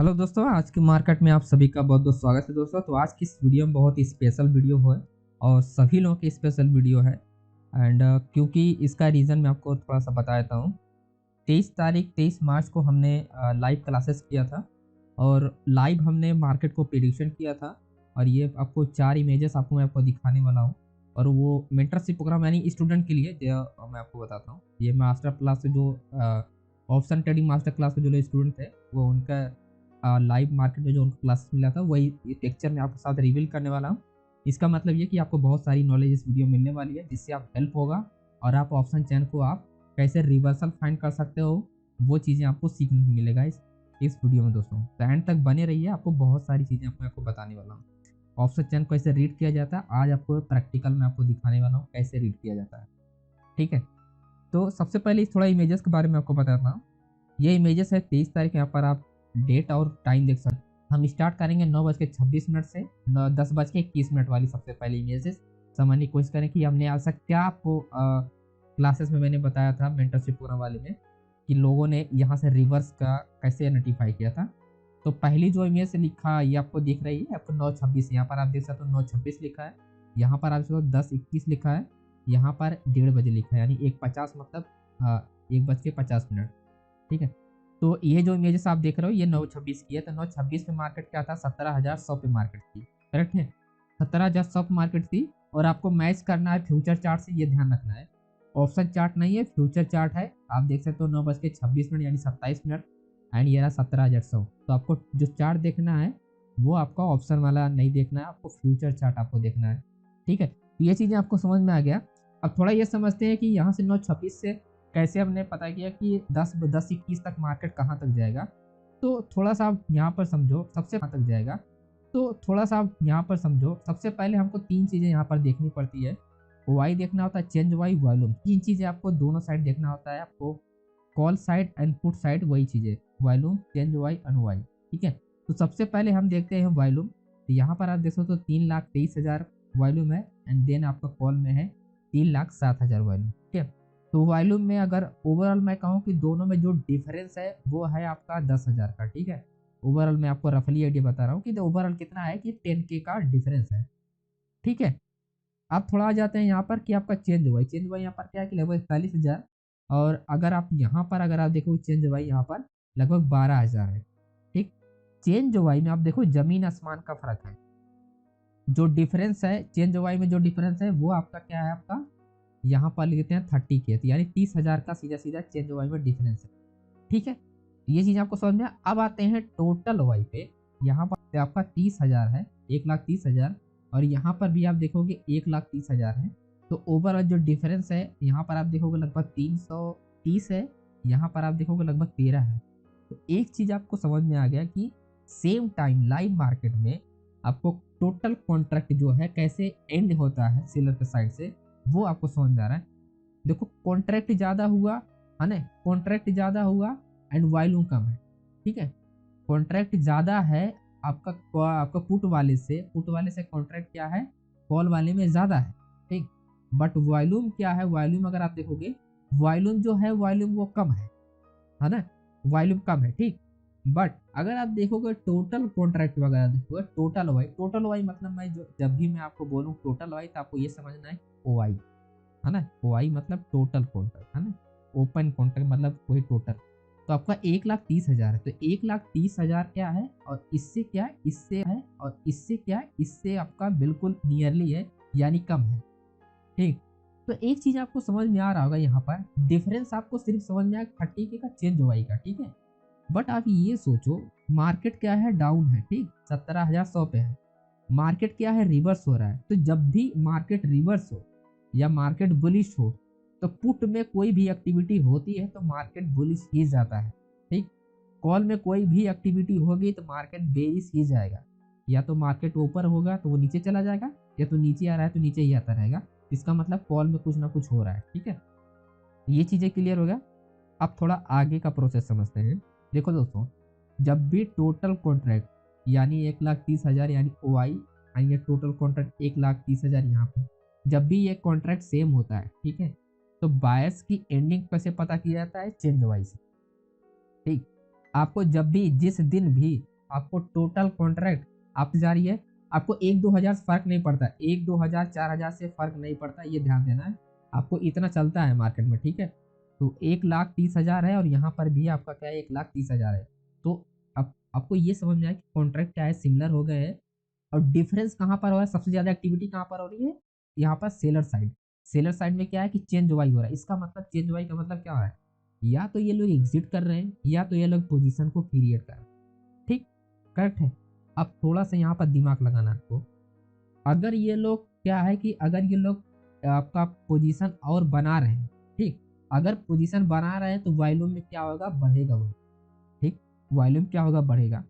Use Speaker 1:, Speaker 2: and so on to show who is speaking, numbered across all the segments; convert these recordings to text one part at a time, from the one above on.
Speaker 1: Hello दोस्तों, आज के मार्केट में आप सभी का बहुत बहुत स्वागत है दोस्तों। तो आज की इस वीडियो में बहुत ही स्पेशल वीडियो है और सभी लोगों की स्पेशल वीडियो है। एंड क्योंकि इसका रीज़न मैं आपको थोड़ा सा बता देता हूँ। 23 मार्च को हमने लाइव क्लासेस किया था और लाइव हमने मार्केट को प्रिडिक्शन किया था। और ये आपको 4 इमेजेस मैं आपको दिखाने वाला हूँ। और वो मेंटरशिप प्रोग्राम यानी स्टूडेंट के लिए जो मैं आपको बताता हूँ। ये मास्टर क्लास से जो ऑप्शन ट्रेडिंग मास्टर क्लास में जो स्टूडेंट थे वो उनका लाइव मार्केट में जो उनको क्लासेस मिला था वही लेक्चर में आपके साथ रिवील करने वाला हूँ। इसका मतलब ये कि आपको बहुत सारी नॉलेज इस वीडियो में मिलने वाली है जिससे आप हेल्प होगा और आप ऑप्शन चैन को आप कैसे रिवर्सल फाइंड कर सकते हो वो चीज़ें आपको सीखने को मिलेगा इस वीडियो में दोस्तों। तो एंड तक बने रहिए, आपको बहुत सारी चीज़ें आपको बताने वाला हूँ। ऑप्शन चैन कैसे रीड किया जाता है आज आपको प्रैक्टिकल में आपको दिखाने वाला हूँ कैसे रीड किया जाता है। ठीक है, तो सबसे पहले थोड़ा इमेजेस के बारे में आपको बताता हूँ। ये इमेजेस है 23 तारीख। यहाँ पर आप डेट और टाइम देख सकते हैं। हम स्टार्ट करेंगे 9:26 से 10:21 वाली सबसे पहले इमेजेस समझने की कोशिश करें कि हमने ऐसा क्या आपको क्लासेस में मैंने बताया था मेंटरशिप प्रोग्राम वाले में कि लोगों ने यहाँ से रिवर्स का कैसे आइडेंटिफाई किया था। तो पहली जो इमेज से लिखा ये आपको दिख रही है, आपको 9:26 यहाँ पर आप देख सकते हो 9:26 लिखा है। यहाँ पर आप देखो 10:21 लिखा है। यहाँ पर 1:30 लिखा है यानी 1:50 मतलब 1:50। ठीक है, तो ये जो इमेजेस आप देख रहे हो ये 9:26 की है। तो 9:26 पे मार्केट क्या था, 17,100 पे मार्केट थी। करेक्ट है, 17,100 पे मार्केट थी। और आपको मैच करना है फ्यूचर चार्ट से, ये ध्यान रखना है। ऑप्शन चार्ट नहीं है, फ्यूचर चार्ट है। आप देख सकते हो 9:26 यानी 27 मिनट। एंड ये रहा 17,100। तो आपको जो चार्ट देखना है वो आपका ऑप्शन वाला नहीं देखना है, आपको फ्यूचर चार्ट आपको देखना है। ठीक है, तो ये चीज़ें आपको समझ में आ गया। अब थोड़ा ये समझते हैं कि यहाँ से 9:26 से कैसे हमने पता किया कि 10:21 तक मार्केट कहाँ तक जाएगा। तो थोड़ा सा आप यहाँ पर समझो, सबसे कहाँ तक जाएगा। तो थोड़ा सा आप यहाँ पर समझो, सबसे पहले हमको 3 चीज़ें यहाँ पर देखनी पड़ती है। वाई देखना होता है, चेंज वाई, वॉल्यूम। 3 चीज़ें आपको दोनों साइड देखना होता है आपको, call side and put side, वही चीज़ें वॉल्यूम, चेंज वाई, अनवाई। ठीक है, तो सबसे पहले हम देखते हैं वॉल्यूम। तो यहाँ पर आप देख सकते हो 3,23,000 वॉल्यूम है। एंड देन आपका कॉल में है 3,07,000 वॉल्यूम। ठीक है, तो वॉल्यूम में अगर ओवरऑल मैं कहूँ कि दोनों में जो डिफरेंस है वो है आपका 10,000 का। ठीक है, ओवरऑल मैं आपको रफली आइडिया बता रहा हूँ कि ओवरऑल कितना है कि 10K का डिफरेंस है। ठीक है, आप थोड़ा आ जाते हैं यहाँ पर कि आपका चेंज हुआ है। चेंज हुआ यहाँ पर क्या है कि लगभग 41,000। और अगर आप यहाँ पर अगर आप देखो चेंज हुआ यहाँ पर लगभग 12,000 है। ठीक, चेंज वाई में आप देखो जमीन आसमान का फर्क है। जो डिफरेंस है चेंज वाई में, जो डिफरेंस है वो आपका क्या है, आपका यहाँ पर लिखते हैं 30K, यानी 30,000 का सीधा सीधा चेंज वाई में डिफरेंस है। ठीक है, ये चीज आपको समझ में अब आते हैं टोटल वाई पे। यहाँ पर आपका 30,000 है, 1,30,000। और यहाँ पर भी आप देखोगे 1,30,000 है। तो ओवरऑल जो डिफरेंस है यहाँ पर आप देखोगे लगभग 330 है। यहाँ पर आप देखोगे लगभग 13 है। तो एक चीज आपको समझ में आ गया कि सेम टाइम लाइव मार्केट में आपको टोटल कॉन्ट्रैक्ट जो है कैसे एंड होता है सेलर के साइड से, वो आपको समझ में आ रहा है। देखो कॉन्ट्रैक्ट ज्यादा हुआ है ना, कॉन्ट्रैक्ट ज्यादा हुआ एंड वॉल्यूम कम है। ठीक है, कॉन्ट्रैक्ट ज्यादा है आपका पुट वाले से कॉन्ट्रैक्ट क्या है, कॉल वाले में ज्यादा है। ठीक, बट वॉल्यूम क्या है, वॉल्यूम अगर आप देखोगे वॉल्यूम जो है वॉल्यूम वो कम है ना, वॉल्यूम कम है। ठीक, बट अगर आप देखोगे टोटल कॉन्ट्रैक्ट वगैरह देखोगे, टोटल वाई मतलब मैं जो जब भी मैं आपको बोलूँ टोटल वाई तो आपको ये समझना है ओ आई, है ना। ओआई मतलब टोटल कॉन्ट्रैक्ट, है ना। ओपन कॉन्ट्रैक्ट मतलब वही टोटल। तो आपका 1,30,000 है। तो 1,30,000 क्या है और इससे क्या है, इससे है और इससे क्या है, इससे आपका बिल्कुल नियरली है यानी कम है। ठीक, तो एक चीज आपको समझ में आ रहा होगा यहाँ पर डिफरेंस आपको सिर्फ समझ में आएगा 30K का चेंज ओआई का। ठीक है, बट आप ये सोचो मार्केट क्या है, डाउन है। ठीक, 17,100 पे है। मार्केट क्या है, रिवर्स हो रहा है। तो जब भी मार्केट रिवर्स हो या मार्केट बुलिश हो तो पुट में कोई भी एक्टिविटी होती है तो मार्केट बुलिश ही जाता है। ठीक, कॉल में कोई भी एक्टिविटी होगी तो मार्केट बेरिश ही जाएगा। या तो मार्केट ऊपर होगा तो वो नीचे चला जाएगा, या तो नीचे आ रहा है तो नीचे ही आता रहेगा। इसका मतलब कॉल में कुछ ना कुछ हो रहा है। ठीक है, ये चीजें क्लियर हो गया। अब थोड़ा आगे का प्रोसेस समझते हैं। देखो दोस्तों, जब भी टोटल कॉन्ट्रैक्ट यानी 1,30,000 यानी ओ आई आएंगे, टोटल कॉन्ट्रैक्ट 1,30,000 यहाँ पे जब भी ये कॉन्ट्रैक्ट सेम होता है, ठीक है, तो बायस की एंडिंग कैसे पता किया जाता है, चेंज वाई से। ठीक, आपको जब भी जिस दिन भी आपको टोटल कॉन्ट्रैक्ट आप जा रही है, आपको 1-2 हज़ार फर्क नहीं पड़ता, 1-2 हज़ार 4 हज़ार से फर्क नहीं पड़ता, ये ध्यान देना है। आपको इतना चलता है मार्केट में, ठीक है। तो 1,30,000 है और यहाँ पर भी आपका क्या है 1,30,000 है। तो अब आपको ये समझ में आया कि कॉन्ट्रैक्ट क्या है, सिमिलर हो गए हैं। और डिफरेंस कहाँ पर हो रहा है, सबसे ज्यादा एक्टिविटी कहाँ पर हो रही है, यहाँ पर सेलर साइड। सेलर साइड में क्या है कि चेंज वाई हो रहा है। इसका मतलब चेंज वाई का मतलब क्या हो रहा है, या तो ये लोग एग्जिट कर रहे हैं या तो ये लोग पोजीशन को क्रिएट कर रहे हैं। ठीक, करेक्ट है। अब थोड़ा सा यहाँ पर दिमाग लगाना आपको, अगर ये लोग क्या है कि अगर ये लोग आपका पोजीशन और बना रहे हैं, ठीक, अगर पोजीशन बना रहे हैं तो वॉल्यूम में क्या होगा, बढ़ेगा वो, ठीक, वॉल्यूम क्या होगा, बढ़ेगा।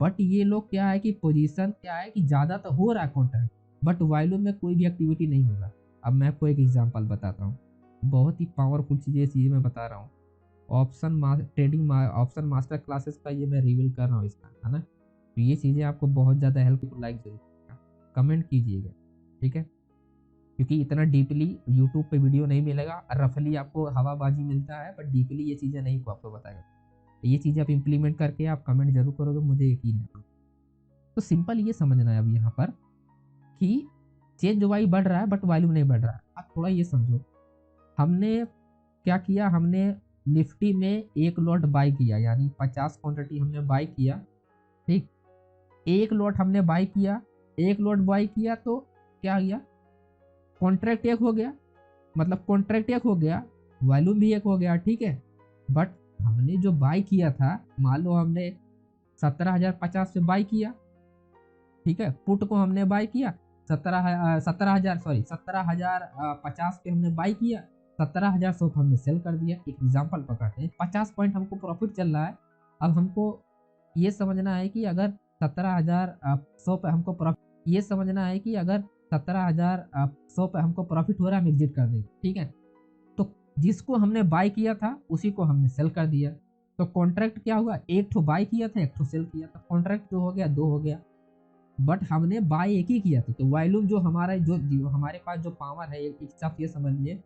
Speaker 1: बट ये लोग क्या है कि पोजीशन क्या है कि ज्यादा तो हो रहा है कॉन्ट्रैक्ट, बट वॉल्यूम में कोई भी एक्टिविटी नहीं होगा। अब मैं आपको एक एग्जांपल बताता हूँ, बहुत ही पावरफुल चीजें मैं बता रहा हूँ। ट्रेडिंग ऑप्शन मास्टर क्लासेस का ये मैं रिवील कर रहा हूँ इसका, है ना। तो ये चीजें आपको बहुत ज्यादा हेल्प, लाइक जरूर कमेंट कीजिएगा, ठीक है, क्योंकि इतना डीपली यूट्यूब पे वीडियो नहीं मिलेगा, रफली आपको हवाबाजी मिलता है, बट डीपली ये चीज़ें नहीं को आपको बताएगा। तो ये चीज़ें आप इम्प्लीमेंट करके आप कमेंट जरूर करोगे, मुझे यकीन है। तो सिंपल ये समझना है अब यहाँ पर कि चेंज वाई बढ़ रहा है बट वॉल्यूम नहीं बढ़ रहा है। आप थोड़ा ये समझो, हमने क्या किया, हमने निफ्टी में एक लॉट बाई किया, यानी 50 क्वांटिटी हमने बाई किया, ठीक, एक लॉट हमने बाई किया, एक लॉट बाई किया तो क्या किया, कॉन्ट्रैक्ट एक हो गया, मतलब कॉन्ट्रैक्ट एक हो गया, वॉल्यूम भी एक हो गया, ठीक है। बट हमने जो बाई किया था, मान लो हमने 17,050 पे बाई किया, ठीक है, पुट को हमने बाई किया 17,050 पे हमने बाई किया, 17,100 पे हमने सेल कर दिया। एक एग्जांपल पकड़ते हैं, 50 पॉइंट हमको प्रॉफिट चल रहा है। अब हमको ये समझना है कि अगर 17,100 पे हमको प्रॉफिट, ये समझना है कि अगर 17,100 पे हमको प्रॉफिट हो रहा है, हम एग्जिट कर देंगे, ठीक है। तो जिसको हमने बाय किया था उसी को हमने सेल कर दिया। तो कॉन्ट्रैक्ट क्या हुआ, एक ठो बाय किया था, एक ठो सेल किया था, कॉन्ट्रैक्ट जो हो गया, दो हो गया। बट हमने बाय एक ही किया था, तो वॉल्यूम जो हमारा जो हमारे पास जो पावर है, एक हिसाब से ये समझिए,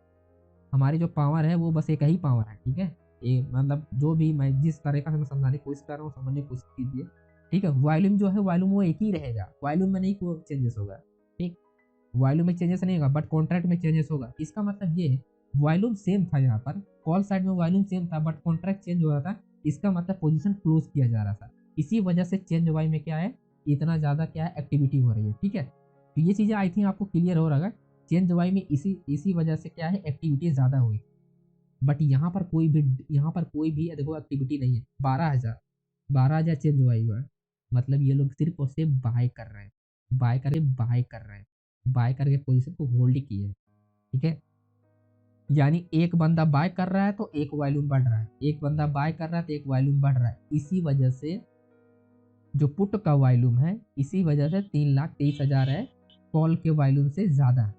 Speaker 1: हमारी जो पावर है वो बस एक ही पावर है, ठीक है। ये मतलब जो भी मैं जिस तरीका से मैं समझाने की कोशिश कर रहा हूँ, समझने की कोशिश कीजिए, ठीक है। वॉल्यूम जो है, वॉल्यूम वो एक ही रहेगा, वॉल्यूम में नहीं कोई चेंजेस होगा, ठीक, वॉल्यूम में चेंजेस नहीं होगा, बट कॉन्ट्रैक्ट में चेंजेस होगा। इसका मतलब ये है, वॉल्यूम सेम था यहाँ पर, कॉल साइड में वॉल्यूम सेम था, बट कॉन्ट्रैक्ट चेंज हो रहा था। इसका मतलब पोजीशन क्लोज किया जा रहा था, इसी वजह से चेंज वाई में क्या है, इतना ज्यादा क्या है, एक्टिविटी हो रही है, ठीक है। तो ये चीजें आई थिंक आपको क्लियर हो रहा है। चेंज वाई में इसी इसी वजह से क्या है, एक्टिविटी ज्यादा हुई। बट यहाँ पर कोई भी देखो एक्टिविटी नहीं है। 12,000 चेंज हुआ है, मतलब ये लोग सिर्फ और सिर्फ बाय कर रहे हैं, बाय करके पोजीशन को होल्ड किए, ठीक है। यानी एक बंदा बाय कर रहा है तो एक वॉल्यूम बढ़ रहा है, एक बंदा बाय कर रहा है तो एक वॉल्यूम बढ़ रहा है। इसी वजह से जो पुट का वॉल्यूम है, इसी वजह से 3,23,000 है, कॉल के वॉल्यूम से ज्यादा है,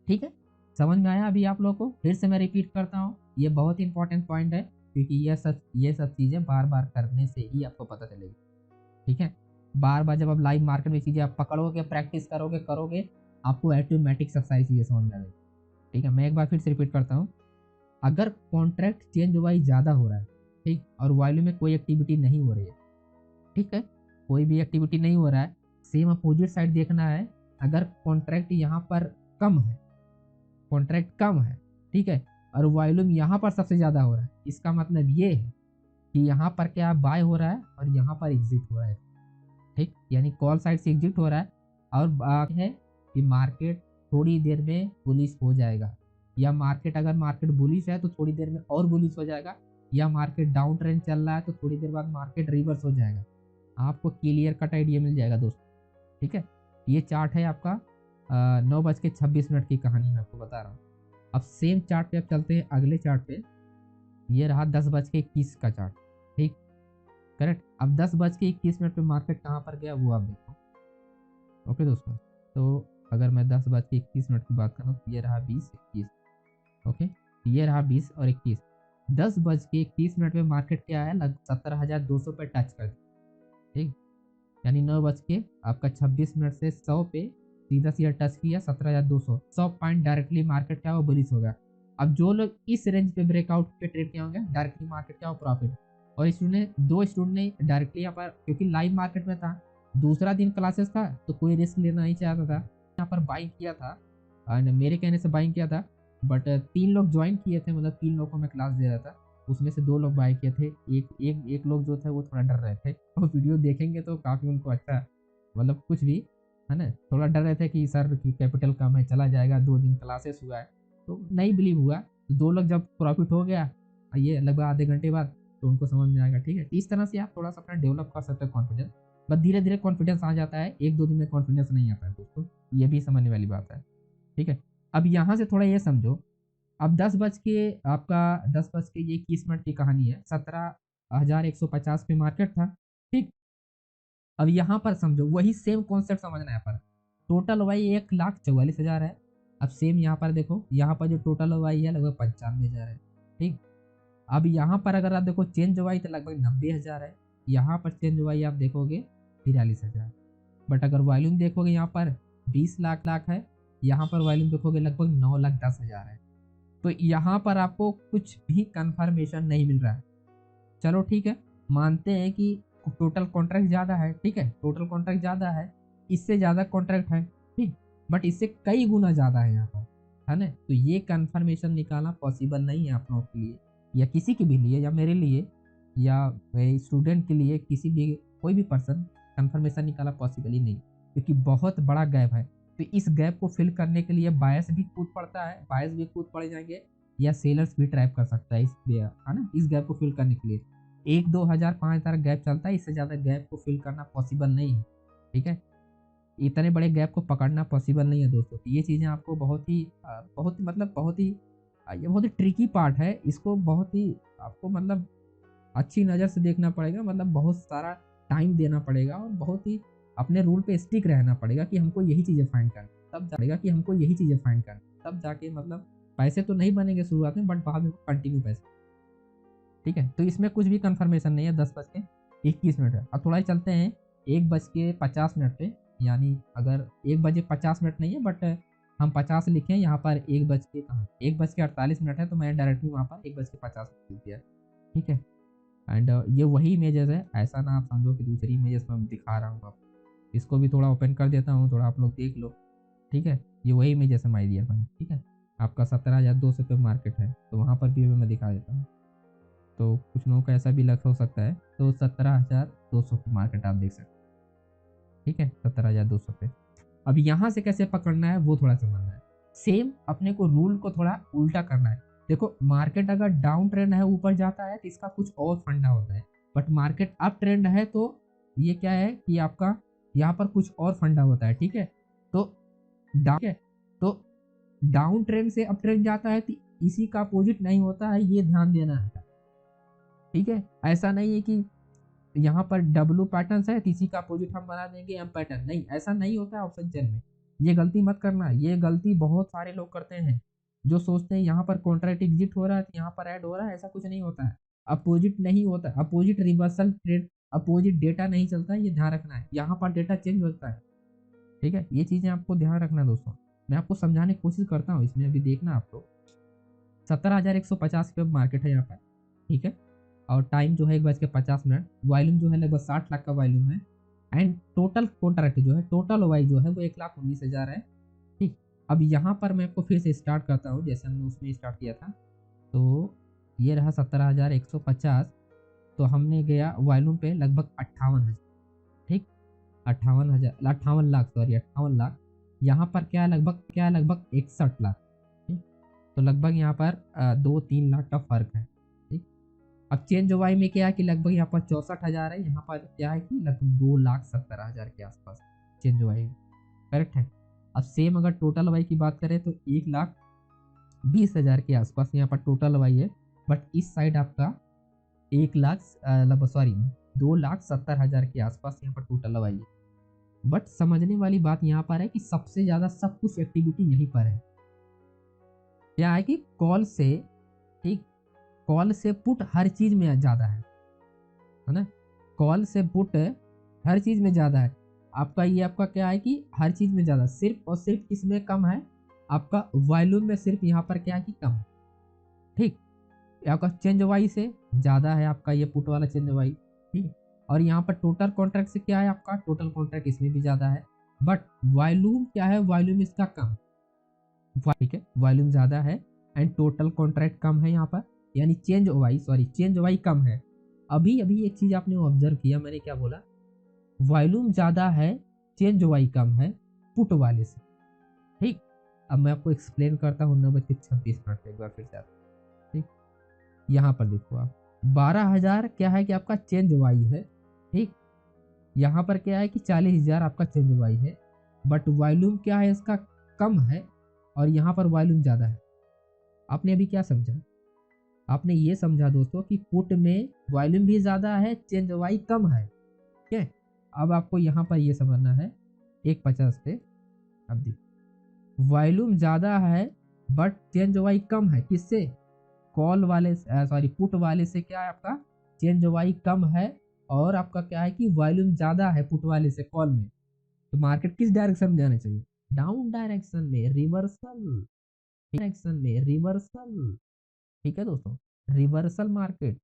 Speaker 1: ठीक है। समझ में आया अभी आप लोगों को? फिर से मैं रिपीट करता हूँ, ये बहुत इंपॉर्टेंट पॉइंट है, क्योंकि ये सब चीजें बार बार करने से ही आपको पता चलेगी, ठीक है। बार बार जब आप लाइव मार्केट में चीजें आप पकड़ोगे, प्रैक्टिस करोगे, आपको ऑटोमेटिक सब सारी चीजें समझ में आ जाएगी, ठीक है। मैं एक बार फिर से रिपीट करता हूँ, अगर कॉन्ट्रैक्ट चेंज वाइज ज्यादा हो रहा है, ठीक, और वॉल्यूम में कोई एक्टिविटी नहीं हो रही है, ठीक है, कोई भी एक्टिविटी नहीं हो रहा है, सेम अपोजिट साइड देखना है। अगर कॉन्ट्रैक्ट यहाँ पर कम है, कॉन्ट्रैक्ट कम है, ठीक है, और वॉल्यूम यहाँ पर सबसे ज्यादा हो रहा है, इसका मतलब ये है कि यहाँ पर क्या बाय हो रहा है और यहाँ पर एग्जिट हो रहा है, ठीक, यानी कॉल साइड से एग्जिट हो रहा है। और बात है कि मार्केट थोड़ी देर में बुलिश हो जाएगा, या मार्केट बुलिश है तो थोड़ी देर में और बुलिश हो जाएगा, या मार्केट डाउन ट्रेंड चल रहा है तो थोड़ी देर बाद मार्केट रिवर्स हो जाएगा। आपको क्लियर कट आइडिया मिल जाएगा दोस्तों, ठीक है। ये चार्ट है आपका 9:26 की कहानी मैं आपको बता रहा हूँ। अब सेम चार्ट पे अब चलते हैं अगले चार्ट पे, ये रहा 10:21 का चार्ट, ठीक, करेक्ट। अब 10:21 पे मार्केट कहाँ पर गया वो आप देखो, ओके दोस्तों। तो अगर मैं 10:21 की बात करूँ तो ये रहा 20-21, ओके, ये रहा 20 और 21। 10:21 पे मार्केट क्या है, लग 17,200 पे टच कर दिया, ठीक, यानी 9 बज के आपका 26 से 100 पे सीधा सीधा टच किया 17,200, 100 पॉइंट डायरेक्टली मार्केट क्या हो, बुलिश होगा। अब जो लोग इस रेंज पे ब्रेकआउट पे ट्रेड किए होंगे, डायरेक्टली मार्केट क्या हो, प्रॉफिट। और स्टूडेंट 2 स्टूडेंट ने डायरेक्टली यहाँ पर, क्योंकि लाइव मार्केट में था, दूसरा दिन क्लासेस था तो कोई रिस्क लेना नहीं चाहता था, यहाँ पर बाइंग किया था एंड मेरे कहने से बाइंग किया था। बट 3 लोग ज्वाइन किए थे, मतलब 3 लोगों को मैं क्लास दे रहा था, उसमें से 2 लोग बाय किए थे। एक लोग जो थे वो थोड़ा डर रहे थे, और वीडियो देखेंगे तो काफ़ी उनको अच्छा, मतलब कुछ भी है ना, थोड़ा डर रहे थे कि सर की कैपिटल कम है, चला जाएगा, 2 दिन क्लासेस हुआ है, तो नहीं बिलीव हुआ। 2 लोग जब प्रॉफिट हो गया ये लगभग आधे घंटे बाद, तो उनको समझ में आएगा। ठीक है, इस तरह से आप थोड़ा सा अपना डेवलप कर सकते हैं कॉन्फिडेंस, बस धीरे धीरे कॉन्फिडेंस आ जाता है, 1-2 दिन में कॉन्फिडेंस नहीं आता है दोस्तों, ये भी समझने वाली बात है। ठीक है, अब यहाँ से थोड़ा ये समझो, अब 10 बज के 21 मिनट की कहानी है, 17,150 पे मार्केट था। ठीक, अब यहाँ पर समझो वही सेम कॉन्सेप्ट समझना है। यहाँ पर टोटल वाई 1,44,000 है। अब सेम यहाँ पर देखो, यहाँ पर जो टोटल वाई है लगभग 95,000 है। ठीक, अब यहाँ पर अगर आप देखो चेंज वाई तो लगभग 90,000 है, यहाँ पर चेंज वाई आप देखोगे 43,000। बट अगर वॉल्यूम देखोगे यहाँ पर 20 लाख है, यहाँ पर वॉल्यूम देखोगे लगभग 9,10,000 है। तो यहाँ पर आपको कुछ भी कंफर्मेशन नहीं मिल रहा है। चलो ठीक है, मानते हैं कि टोटल कॉन्ट्रैक्ट ज़्यादा है, ठीक है, टोटल कॉन्ट्रैक्ट ज़्यादा है, इससे ज़्यादा कॉन्ट्रैक्ट है, ठीक, बट इससे कई गुना ज़्यादा है यहाँ पर, है ना। तो ये कंफर्मेशन निकालना पॉसिबल नहीं है आप लोगों के लिए, या किसी के भी लिए, या मेरे लिए, या स्टूडेंट के लिए, किसी भी कोई भी पर्सन, कंफर्मेशन निकालना पॉसिबल ही नहीं, क्योंकि बहुत बड़ा गैप है। तो इस गैप को फिल करने के लिए बायस भी कूद पड़ता है, बायस भी कूद पड़ जाएंगे, या सेलर्स भी ट्रैप कर सकता है, है ना, इस गैप को फिल करने के लिए 1-2 हज़ार 5 हज़ार गैप चलता है, इससे ज़्यादा गैप को फिल करना पॉसिबल नहीं है। ठीक है, इतने बड़े गैप को पकड़ना पॉसिबल नहीं है दोस्तों। तो ये चीज़ें आपको बहुत ही मतलब ये बहुत ही ट्रिकी पार्ट है, इसको बहुत ही आपको मतलब अच्छी नज़र से देखना पड़ेगा, मतलब बहुत सारा टाइम देना पड़ेगा, और बहुत ही अपने रूल पे स्टिक रहना पड़ेगा कि हमको यही चीज़ें फाइंड करनी, तब जाएगा कि हमको यही चीज़ें फाइंड करनी, तब जाके मतलब पैसे तो नहीं बनेंगे शुरुआत में, बट बाद में कंटिन्यू पैसे। ठीक है, तो इसमें कुछ भी कंफर्मेशन नहीं है। 10 बज के 21 मिनट है। अब थोड़ा ही चलते हैं 1 बज के 50 मिनट पे, यानी अगर 1 बजे 50 मिनट नहीं है, बट हम 50 लिखे हैं यहाँ पर, 1 बज के 48 मिनट है, तो मैं डायरेक्टली वहाँ पर 1 बज के 50 लिख दिया। ठीक है, एंड ये वही इमेजेस है, ऐसा ना आप समझो कि दूसरी इमेजेस में दिखा रहा हूँ आप। इसको भी थोड़ा ओपन कर देता हूँ, थोड़ा आप लोग देख लो। ठीक है, ये वही इमेजेस है माय डियर फ्रेंड। ठीक है, आपका 17,200 पे मार्केट है, तो वहाँ पर भी मैं दिखा देता हूँ। तो कुछ लोगों का ऐसा भी लक हो सकता है, तो 17,200 पे मार्केट आप देख सकते हैं। ठीक है, 17,200 पे। अब यहाँ से कैसे पकड़ना है वो थोड़ा समझना है। सेम अपने को रूल को थोड़ा उल्टा करना है। देखो, मार्केट अगर डाउन ट्रेंड है, ऊपर जाता है, तो इसका कुछ और फंडा होता है, बट मार्केट अप ट्रेंड है तो ये क्या है कि आपका यहाँ पर कुछ और फंडा होता है। ठीक है, तो ठीक है, तो डाउन ट्रेंड से अप ट्रेंड जाता है तो इसी का अपोजिट नहीं होता है, ये ध्यान देना है। ठीक है, ऐसा नहीं है कि यहाँ पर डब्लू पैटर्न है तो इसी का अपोजिट हम बना देंगे एम पैटर्न, नहीं, ऐसा नहीं होता है ऑप्शन चेन में। ये गलती मत करना, ये गलती बहुत सारे लोग करते हैं, जो सोचते हैं यहाँ पर कॉन्ट्रैक्ट एग्जिट हो रहा है तो यहाँ पर ऐड हो रहा है, ऐसा कुछ नहीं होता है। अपोजिट नहीं होता, opposite reversal trade, opposite data नहीं चलता है, ये ध्यान रखना है, यहाँ पर डेटा चेंज होता है। ठीक है, ये चीजें आपको ध्यान रखना है दोस्तों, मैं आपको समझाने की कोशिश करता हूँ इसमें, अभी देखना आपको 17,150 पे मार्केट है यहाँ पर। ठीक है, और टाइम जो है 1 बज के 50 मिनट, वॉल्यूम जो है लगभग 60 लाख का वॉल्यूम है, एंड टोटल कॉन्ट्रैक्ट जो है, टोटल वाई जो है वो 1,19,000 है। ठीक, अब यहाँ पर मैं आपको फिर से स्टार्ट करता हूँ जैसे हमने उसमें स्टार्ट किया था। तो ये रहा 17,150, तो हमने गया वॉल्यूम पे लगभग 58,000। ठीक, 58 लाख, सॉरी 58 लाख। यहाँ पर क्या है, लगभग 61 लाख। ठीक, तो लगभग यहाँ पर 2-3 लाख का फर्क है। ठीक, अब चेंज वाई में क्या है कि लगभग यहाँ पर 64,000 है, यहाँ पर क्या है कि लगभग 2,70,000 के आसपास चेंज वाई, करेक्ट है। अब सेम अगर टोटल वाई की बात करें तो 1,20,000 के आसपास यहाँ पर टोटल वाई है, बट इस साइड आपका 2,70,000 के आसपास यहाँ पर टोटल वाई है। बट समझने वाली बात यहाँ पर है कि सबसे ज्यादा सब कुछ एक्टिविटी यहीं पर है। क्या है कि कॉल से, ठीक, कॉल से पुट हर चीज में ज्यादा है ना, कॉल से पुट हर चीज में ज्यादा है। आपका ये आपका क्या है कि हर चीज में ज्यादा, सिर्फ और सिर्फ किसमें कम है, आपका वॉल्यूम में सिर्फ यहाँ पर क्या है कि कम है। ठीक, आपका चेंज वाई से ज़्यादा है आपका ये पुट वाला चेंज वाई, ठीक है। और यहाँ पर टोटल कॉन्ट्रैक्ट से क्या है आपका, टोटल कॉन्ट्रैक्ट इसमें भी ज़्यादा है, बट वॉल्यूम क्या है, वॉल्यूम इसका कम, ठीक है, वॉल्यूम ज़्यादा है एंड टोटल कॉन्ट्रैक्ट कम है यहाँ पर, यानी चेंज वाई कम है। अभी अभी एक चीज़ आपने ऑब्जर्व किया, मैंने क्या बोला, वॉल्यूम ज़्यादा है, चेंज वाई कम है पुट वाले से, ठीक। अब मैं आपको एक्सप्लेन करता हूँ 9:26 पे एक बार फिर से ठीक। यहाँ पर देखो आप 12,000 क्या है कि आपका चेंज वाई है, ठीक। यहाँ पर क्या है कि 40,000 आपका चेंज वाई है, बट वॉल्यूम क्या है इसका कम है और यहाँ पर वॉल्यूम ज़्यादा है। आपने अभी क्या समझा, आपने ये समझा दोस्तों कि पुट में वॉल्यूम भी ज़्यादा है, चेंज वाई कम है, ठीक है। अब आपको यहाँ पर ये समझना है 1:50 पे, अब देखो वॉल्यूम ज़्यादा है बट चेंज वाई कम है, किससे, कॉल वाले सॉरी पुट वाले से क्या है आपका चेंज वाई कम है, और आपका क्या है कि वॉल्यूम ज़्यादा है पुट वाले से कॉल में। तो मार्केट किस डायरेक्शन में जाना चाहिए, डाउन डायरेक्शन में, रिवर्सल डायरेक्शन में, रिवर्सल, ठीक है दोस्तों, रिवर्सल मार्केट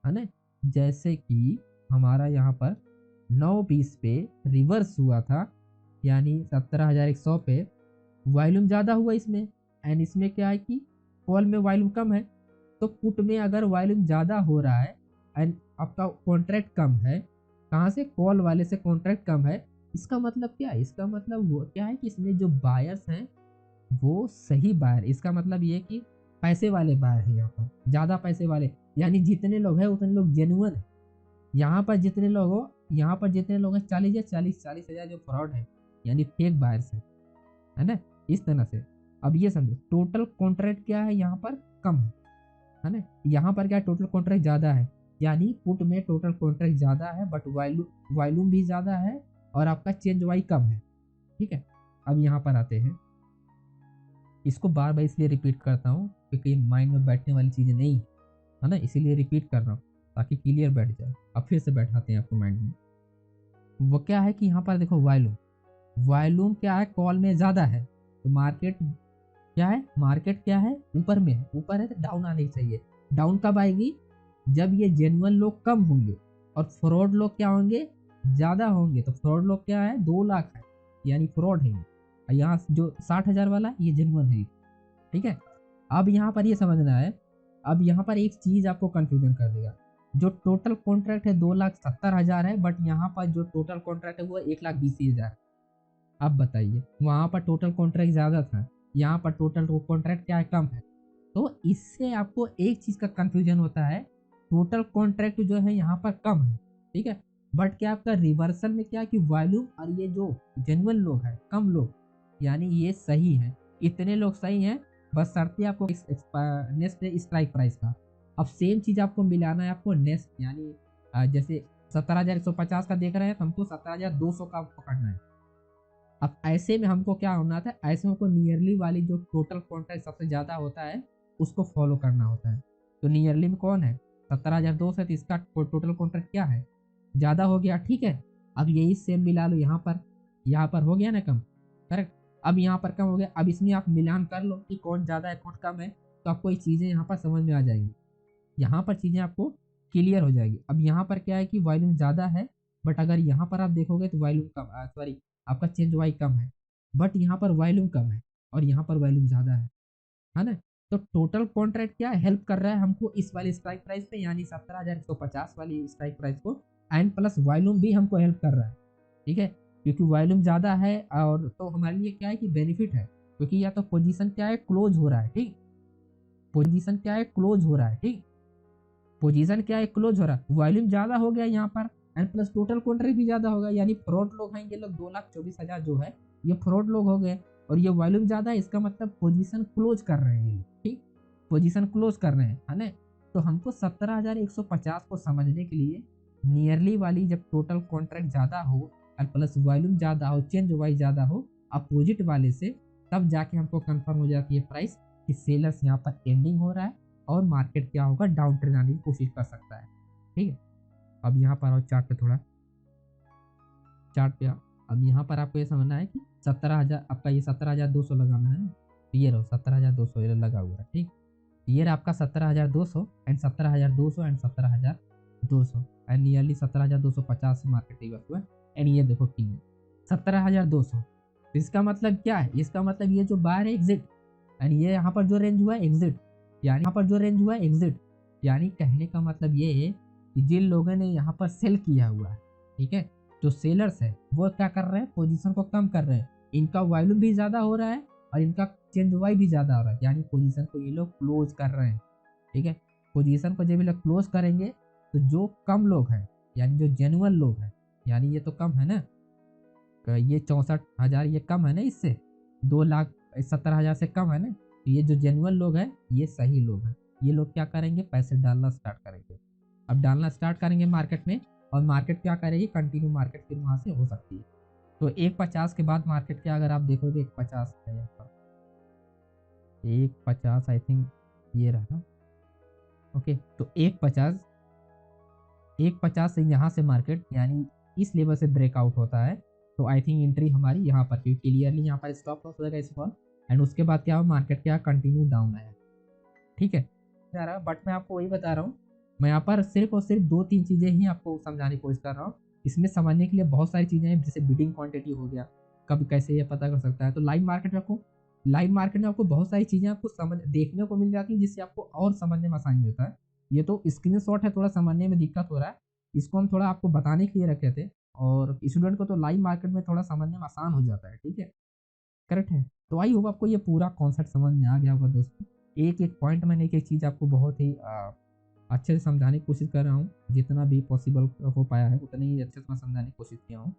Speaker 1: है ना। जैसे कि हमारा यहाँ पर 9:20 पे रिवर्स हुआ था, यानी 17,100 पे वॉल्यूम ज़्यादा हुआ इसमें, एंड इसमें क्या है कि कॉल में वॉल्यूम कम है। तो पुट में अगर वॉल्यूम ज़्यादा हो रहा है एंड आपका कॉन्ट्रैक्ट कम है, कहाँ से, कॉल वाले से कॉन्ट्रैक्ट कम है, इसका मतलब क्या है, इसका मतलब वो क्या है कि इसमें जो बायर्स हैं वो सही बायर, इसका मतलब ये कि पैसे वाले बायर है यहाँ पर, ज़्यादा पैसे वाले, यानी जितने लोग हैं उतने लोग जेन्युइन है। यहाँ पर जितने लोग हो, यहाँ पर जितने लोग हैं 40,000 जो फ्रॉड है, यानी फेक बायर्स है ना, इस तरह से। अब ये समझो टोटल कॉन्ट्रैक्ट क्या है यहाँ पर कम है ना, यहाँ पर क्या है टोटल कॉन्ट्रैक्ट ज़्यादा है, यानी पुट में टोटल कॉन्ट्रैक्ट ज़्यादा है बट वॉल्यूम भी ज़्यादा है और आपका चेंज वाई कम है, ठीक है। अब यहाँ पर आते हैं, इसको बार बार इसलिए रिपीट करता हूँ क्योंकि माइंड में बैठने वाली चीज़ें नहीं है ना, इसीलिए रिपीट कर रहा हूँ ताकि क्लियर बैठ जाए। अब फिर से बैठाते हैं आपको माइंड में, वो क्या है कि यहाँ पर देखो वॉल्यूम, वॉल्यूम क्या है कॉल में ज़्यादा है, तो मार्केट क्या है, मार्केट क्या है ऊपर में है, ऊपर है तो डाउन आनी चाहिए। डाउन कब आएगी, जब ये जेन्युइन लोग कम होंगे और फ्रॉड लोग क्या होंगे, ज़्यादा होंगे। तो फ्रॉड लोग क्या है 2 लाख है, यानी फ्रॉड है ये। और यहाँ जो 60,000 वाला ये जेन्युइन है, ठीक है। अब यहाँ पर ये समझना है, अब यहाँ पर एक चीज़ आपको कंफ्यूजन कर देगा, जो टोटल कॉन्ट्रैक्ट है 2,70,000 है, बट यहाँ पर जो टोटल कॉन्ट्रैक्ट है वो 1,20,000। अब बताइए, वहाँ पर टोटल कॉन्ट्रैक्ट ज़्यादा था, यहाँ पर टोटल कॉन्ट्रैक्ट क्या है कम है। तो इससे आपको एक चीज़ का कंफ्यूजन होता है, टोटल कॉन्ट्रैक्ट जो है यहाँ पर कम है, ठीक है, बट क्या आपका रिवर्सल में क्या है कि वॉल्यूम और ये जो जेन्युइन लोग हैं कम लोग, यानी ये सही है, इतने लोग सही हैं, बस शर्त आपको नेक्स्ट स्ट्राइक प्राइस का। अब सेम चीज़ आपको मिलाना है, आपको नेक्स्ट यानी जैसे 17,150 का देख रहे हैं तो हमको 17,200 का पकड़ना है। अब ऐसे में हमको क्या होना था, ऐसे में हमको नियरली वाली जो टोटल कॉन्ट्रैक्ट सबसे ज़्यादा होता है उसको फॉलो करना होता है। तो नियरली में कौन है 17,200 है, तो इसका टोटल कॉन्ट्रैक्ट क्या है ज़्यादा हो गया, ठीक है। अब यही सेम मिला लो यहाँ पर हो गया ना कम, करेक्ट। अब यहाँ पर कम हो गया, अब इसमें आप मिलान कर लो कि कौन ज़्यादा है कौन कम है, तो आपको ये चीज़ें यहाँ पर समझ में आ जाएंगी, यहाँ पर चीज़ें आपको क्लियर हो जाएगी। अब यहाँ पर क्या है कि वॉल्यूम ज़्यादा है, बट अगर यहाँ पर आप देखोगे तो वॉल्यूम कम, सॉरी आपका चेंज वाई कम है, बट यहाँ पर वॉल्यूम कम है और यहाँ पर वॉल्यूम ज़्यादा है ना। तो टोटल कॉन्ट्रैक्ट क्या हेल्प कर रहा है हमको इस वाली स्ट्राइक प्राइस पे, यानी 17,150 वाली स्ट्राइक प्राइस को, एंड प्लस वॉल्यूम भी हमको हेल्प कर रहा है, ठीक है। क्योंकि वॉल्यूम ज़्यादा है और तो हमारे लिए क्या है कि बेनिफिट है, क्योंकि या तो पोजीशन क्या है क्लोज हो रहा है, ठीक, पोजीशन क्या है क्लोज हो रहा है, ठीक, पोजीशन क्या है क्लोज हो रहा है, वॉल्यूम ज्यादा हो गया यहाँ पर एंड प्लस टोटल कॉन्ट्रैक्ट भी ज्यादा होगा, यानी फ्रॉड लोग हैं ये लोग 2,24,000 जो है ये फ्रॉड लोग हो गए, और ये वॉल्यूम ज्यादा है, इसका मतलब पोजीशन क्लोज कर रहे हैं ये लोग, ठीक, पोजीशन क्लोज कर रहे हैं, है ना। तो हमको 17,150 को समझने के लिए नियरली वाली जब टोटल कॉन्ट्रैक्ट ज्यादा हो और प्लस वॉल्यूम ज्यादा हो, चेंज वाइज ज्यादा हो अपोजिट वाले से, तब जाके हमको कंफर्म हो जाती है प्राइस कि सेलर्स यहाँ पर एंडिंग हो रहा है और मार्केट क्या होगा डाउन ट्रेंड आने की कोशिश कर सकता है, ठीक है। अब यहाँ पर आओ चार्ट पे, थोड़ा चार्ट पे आओ। अब यहाँ पर आपको ये समझना है कि 17,000 आपका ये 17,200 लगाना है ना, तो ये रहो 17,200 लगा हुआ है, ठीक। ये रहा आपका 17,200 and 17,200 and 17,200 and nearly 17,250 market reverse हुआ एंड ये देखो किंग है 17,200। इसका मतलब क्या है? इसका मतलब ये जो बार है एग्जिट एंड ये यहाँ पर जो रेंज हुआ है एग्जिट, यानी यहाँ पर जो रेंज हुआ है एग्जिट, यानी कहने का मतलब ये है कि जिन लोगों ने यहाँ पर सेल किया हुआ है, ठीक है, जो सेलर्स है वो क्या कर रहे हैं, पोजीशन को कम कर रहे हैं, इनका वॉल्यूम भी ज़्यादा हो रहा है और इनका चेंज वाई भी ज़्यादा हो रहा है, यानी पोजीशन को ये लोग क्लोज कर रहे हैं, ठीक है। पोजीशन को जब ये लोग क्लोज करेंगे तो जो कम लोग हैं, यानी जो जेन्युइन लोग हैं, यानी ये तो कम है ना, ये 64,000 ये कम है ना, इससे 2,70,000 से कम है ना, तो ये जो जेन्युइन लोग हैं ये सही लोग हैं, ये लोग क्या करेंगे, पैसे डालना स्टार्ट करेंगे। अब डालना स्टार्ट करेंगे मार्केट में और मार्केट क्या करेगी, कंटिन्यू मार्केट फिर वहां से हो सकती है। तो 1,50 के बाद मार्केट क्या, अगर आप देखोगे 1,50 है यहाँ पर, 1,50 आई थिंक ये रहा, ओके। तो 1,50 से यहाँ से मार्केट यानी इस लेवल से ब्रेकआउट होता है, तो आई थिंक एंट्री हमारी यहाँ पर, क्योंकि क्लियरली यहाँ पर स्टॉप लॉस हो जाएगा इस पर एंड उसके बाद क्या हो, मार्केट क्या कंटिन्यू डाउन आया, ठीक है। जा रहा बट मैं आपको वही बता रहा हूँ, मैं यहाँ पर सिर्फ और सिर्फ 2-3 चीज़ें ही आपको समझाने की कोशिश कर रहा हूँ। इसमें समझने के लिए बहुत सारी चीज़ें हैं, जैसे बिडिंग क्वांटिटी हो गया, कब कैसे ये पता कर सकता है। तो लाइव मार्केट में आपको बहुत सारी चीज़ें आपको समझ देखने को मिल जाती हैं, जिससे आपको और समझने में आसानी होता है। ये तो स्क्रीनशॉट है, थोड़ा समझने में दिक्कत हो रहा है, इसको हम थोड़ा आपको बताने के लिए रखे थे, और स्टूडेंट को तो लाइव मार्केट में थोड़ा समझने में आसान हो जाता है, ठीक है, करेक्ट है। तो आई होप आपको ये पूरा कॉन्सेप्ट समझ में आ गया होगा दोस्तों। एक एक पॉइंट मैंने एक एक चीज़ आपको बहुत ही अच्छे से समझाने की कोशिश कर रहा हूँ, जितना भी पॉसिबल हो पाया है उतनी ही अच्छे से मैं समझाने की कोशिश किया हूँ।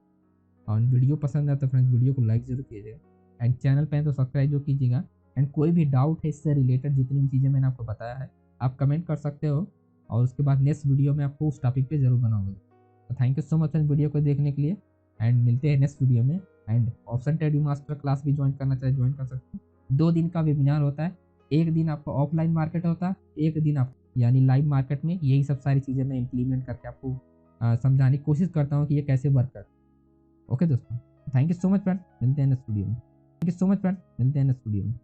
Speaker 1: और वीडियो पसंद है तो फ्रेंड्स वीडियो को लाइक जरूर कीजिएगा एंड चैनल पे हैं तो सब्सक्राइब जो कीजिएगा। एंड कोई भी डाउट है इससे रिलेटेड, जितनी भी चीज़ें मैंने आपको बताया है, आप कमेंट कर सकते हो और उसके बाद नेक्स्ट वीडियो में आपको उस टॉपिक पे जरूर बनाऊंगा। तो thank you so much video को देखने के लिए एंड मिलते हैं नेक्स्ट वीडियो में। And option trading master class भी ज्वाइन करना चाहे ज्वाइन कर सकते हैं। 2 दिन का वेबिनार होता है, एक दिन आपका ऑफलाइन मार्केट होता है, एक दिन आप यानी लाइव मार्केट में। यही सब सारी चीज़ें मैं इम्प्लीमेंट करके आपको समझाने की कोशिश करता हूँ कि ये कैसे वर्क करता है। ओके दोस्तों, thank you so much friend, मिलते हैं नेक्स्ट वीडियो में। Thank you so much friend, मिलते हैं नेक्स्ट वीडियो में।